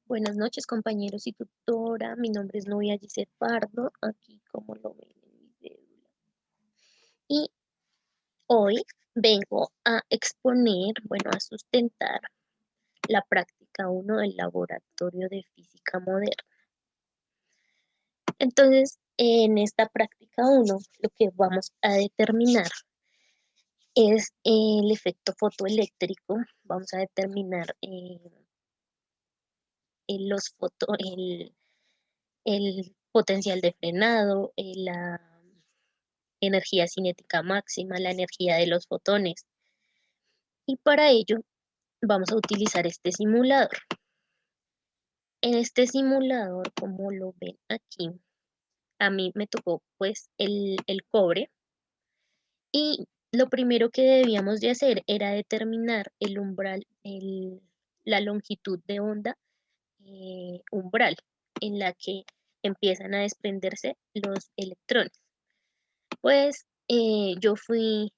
Buenas noches, compañeros y tutora. Mi nombre es Novia Gisette Pardo, aquí como lo ven en mi cédula. Y hoy vengo a exponer, bueno, a sustentar la práctica uno del Laboratorio de Física Moderna. Entonces, en esta práctica uno, lo que vamos a determinar es el efecto fotoeléctrico. Vamos a determinar el potencial de frenado, la energía cinética máxima, la energía de los fotones. Y para ello vamos a utilizar este simulador. En este simulador, como lo ven aquí, a mí me tocó pues el cobre y lo primero que debíamos de hacer era determinar el umbral, la longitud de onda umbral en la que empiezan a desprenderse los electrones. Pues yo fui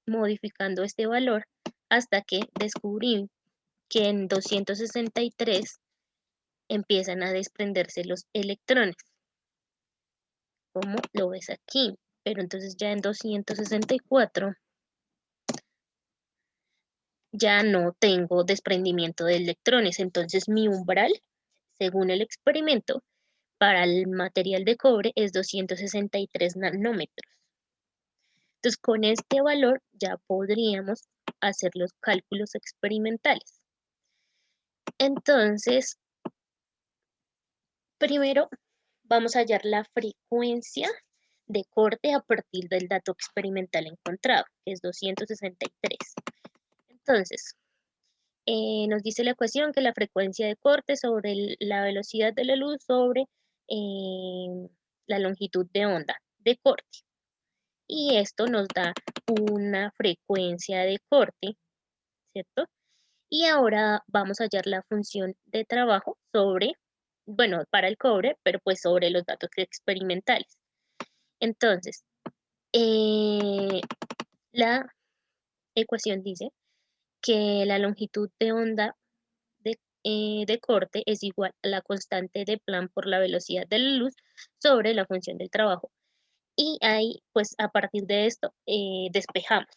modificando este valor hasta que descubrí que en 263 empiezan a desprenderse los electrones, como lo ves aquí. Pero entonces ya en 264 ya no tengo desprendimiento de electrones, entonces mi umbral, según el experimento, para el material de cobre es 263 nanómetros. Entonces con este valor ya podríamos hacer los cálculos experimentales. Entonces, primero vamos a hallar la frecuencia de corte a partir del dato experimental encontrado, que es 263. Entonces, nos dice la ecuación que la frecuencia de corte sobre la velocidad de la luz sobre la longitud de onda de corte. Y esto nos da una frecuencia de corte, ¿cierto? Y ahora vamos a hallar la función de trabajo sobre, bueno, para el cobre, pero pues sobre los datos experimentales. Entonces, la ecuación dice que la longitud de onda de corte es igual a la constante de Planck por la velocidad de la luz sobre la función del trabajo. Y ahí, pues a partir de esto, despejamos.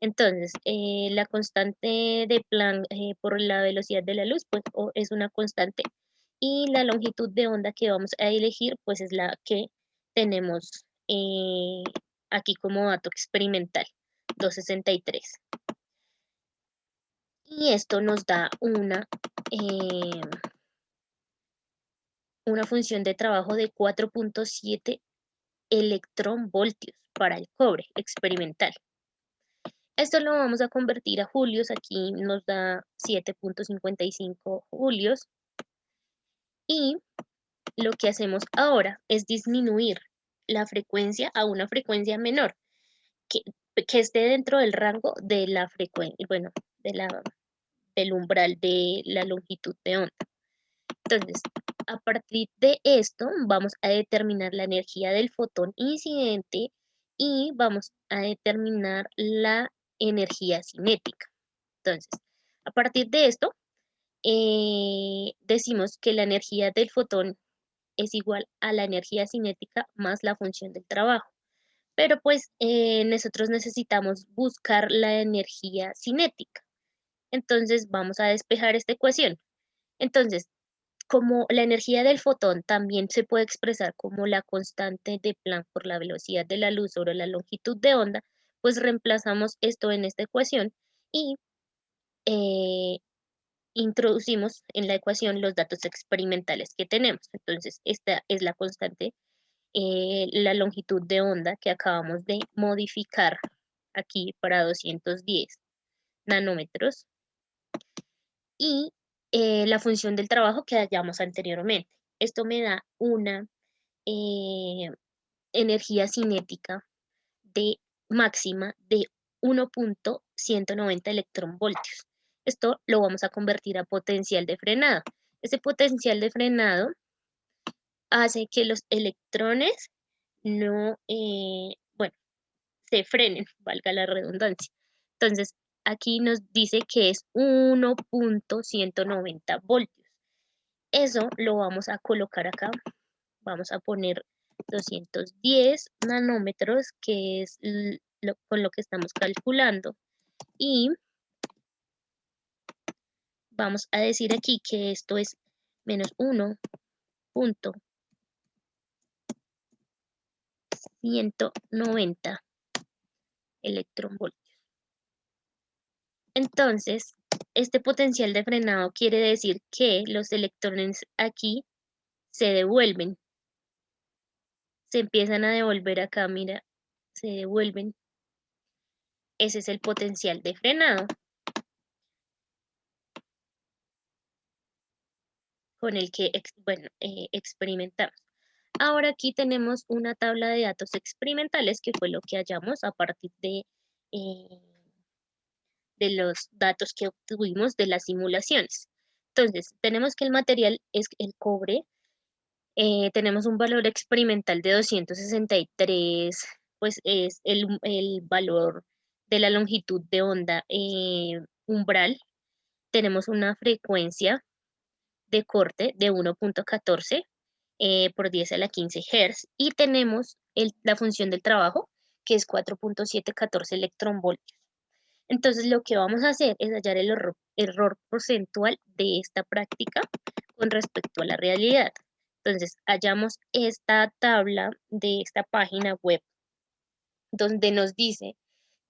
Entonces, la constante de Planck por la velocidad de la luz, pues es una constante. Y la longitud de onda que vamos a elegir, pues es la que tenemos aquí como dato experimental, 263. Y esto nos da eh, una función de trabajo de 4.7 electronvoltios para el cobre experimental. Esto lo vamos a convertir a julios, aquí nos da 7.55 julios. Y lo que hacemos ahora es disminuir la frecuencia a una frecuencia menor, que, que esté dentro del rango de la frecuencia, bueno, del umbral de la longitud de onda. Entonces, a partir de esto, vamos a determinar la energía del fotón incidente y vamos a determinar la energía cinética. Entonces, a partir de esto, decimos que la energía del fotón es igual a la energía cinética más la función del trabajo. Pero pues nosotros necesitamos buscar la energía cinética. Entonces vamos a despejar esta ecuación. Entonces, como la energía del fotón también se puede expresar como la constante de Planck por la velocidad de la luz sobre la longitud de onda, pues reemplazamos esto en esta ecuación y eh, introducimos en la ecuación los datos experimentales que tenemos. Entonces, esta es la constante, la longitud de onda que acabamos de modificar aquí para 210 nanómetros y la función del trabajo que hallamos anteriormente. Esto me da una eh, energía cinética de máxima de 1.190 electronvoltios. Esto lo vamos a convertir a potencial de frenado. Ese potencial de frenado hace que los electrones no, bueno, se frenen, valga la redundancia. Entonces, aquí nos dice que es 1.190 voltios. Eso lo vamos a colocar acá. Vamos a poner 210 nanómetros, que es con lo que estamos calculando. Y vamos a decir aquí que esto es menos 1.190 electronvoltios. Entonces, este potencial de frenado quiere decir que los electrones aquí se devuelven, se empiezan a devolver acá, mira, se devuelven. Ese es el potencial de frenado con el que experimentamos. Ahora aquí tenemos una tabla de datos experimentales, que fue lo que hallamos a partir eh, de los datos que obtuvimos de las simulaciones. Entonces, tenemos que el material es el cobre. Tenemos un valor experimental de 263, pues es el valor de la longitud de onda umbral. Tenemos una frecuencia de corte de 1.14 por 10 a la 15 Hz, y tenemos la función del trabajo, que es 4.714 electronvoltios. Entonces, lo que vamos a hacer es hallar el error porcentual de esta práctica con respecto a la realidad. Entonces, hallamos esta tabla de esta página web, donde nos dice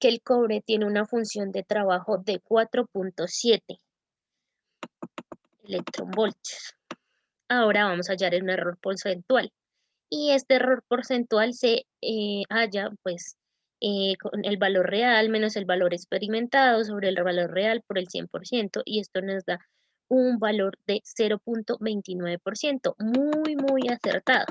que el cobre tiene una función de trabajo de 4.7 electronvoltios. Ahora vamos a hallar un error porcentual. Y este error porcentual se halla pues con el valor real menos el valor experimentado sobre el valor real por el 100%, y esto nos da un valor de 0.29%, muy acertado.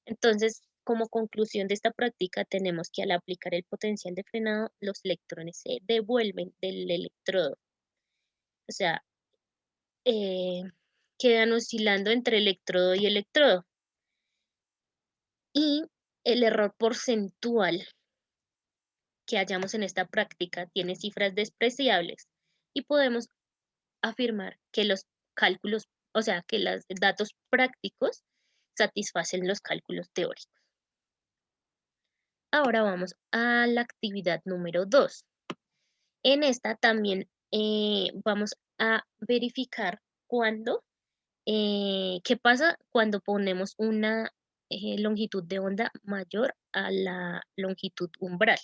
Entonces, como conclusión de esta práctica, tenemos que al aplicar el potencial de frenado, los electrones se devuelven del electrodo. O sea, eh, quedan oscilando entre electrodo y electrodo. Y el error porcentual que hallamos en esta práctica tiene cifras despreciables, y podemos afirmar que los cálculos, o sea, que los datos prácticos satisfacen los cálculos teóricos. Ahora vamos a la actividad número 2. En esta también vamos a verificar qué pasa cuando ponemos una longitud de onda mayor a la longitud umbral.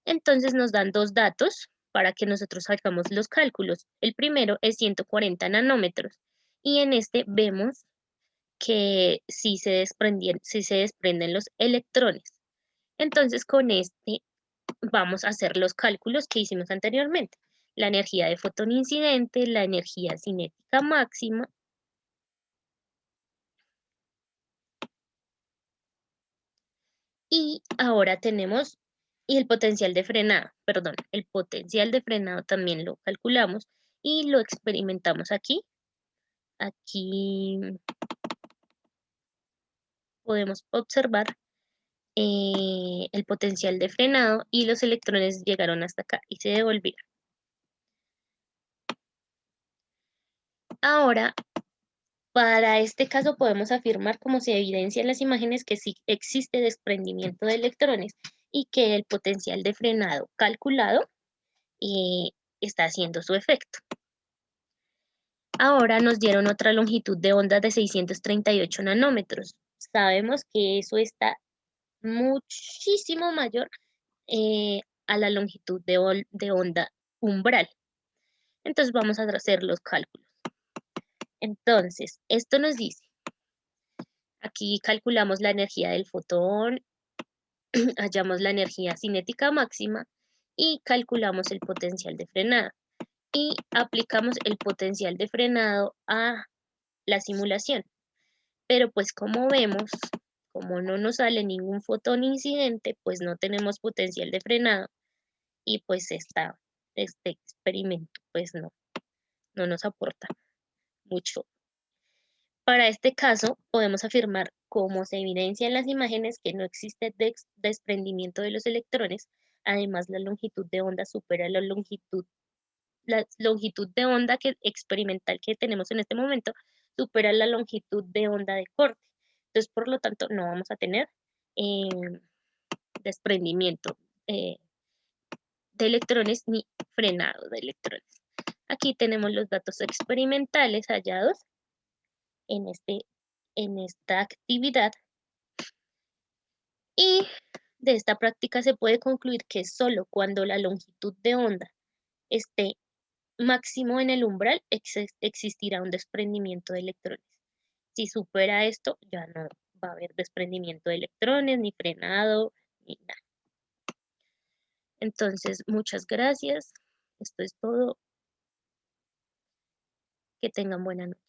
Entonces nos dan dos datos para que nosotros hagamos los cálculos. El primero es 140 nanómetros, y en este vemos que sí sí se desprenden los electrones. Entonces con este vamos a hacer los cálculos que hicimos anteriormente. La energía de fotón incidente, la energía cinética máxima y ahora tenemos, y el potencial de frenado, perdón, el potencial de frenado también lo calculamos y lo experimentamos aquí. Aquí podemos observar el potencial de frenado, y los electrones llegaron hasta acá y se devolvieron. Ahora, para este caso podemos afirmar, como se evidencia en las imágenes, que sí existe desprendimiento de electrones y que el potencial de frenado calculado está haciendo su efecto. Ahora nos dieron otra longitud de onda de 638 nanómetros. Sabemos que eso está muchísimo mayor a la longitud de onda umbral. Entonces vamos a hacer los cálculos. Entonces, esto nos dice, aquí calculamos la energía del fotón, hallamos la energía cinética máxima y calculamos el potencial de frenado. Y aplicamos el potencial de frenado a la simulación. Pero pues como vemos, como no nos sale ningún fotón incidente, pues no tenemos potencial de frenado, y pues este experimento pues no nos aporta mucho. Para este caso, podemos afirmar, como se evidencia en las imágenes, que no existe desprendimiento de los electrones Además, la longitud de onda experimental que tenemos en este momento supera la longitud de onda de corte. Entonces, por lo tanto, no vamos a tener em, desprendimiento eh, de electrones ni frenado de electrones. Aquí tenemos los datos experimentales hallados en, en esta actividad y de esta práctica se puede concluir que solo cuando la longitud de onda esté máximo en el umbral existirá un desprendimiento de electrones. Si supera esto, ya no va a haber desprendimiento de electrones, ni frenado, ni nada. Entonces, muchas gracias. Esto es todo. Que tengan buena noche.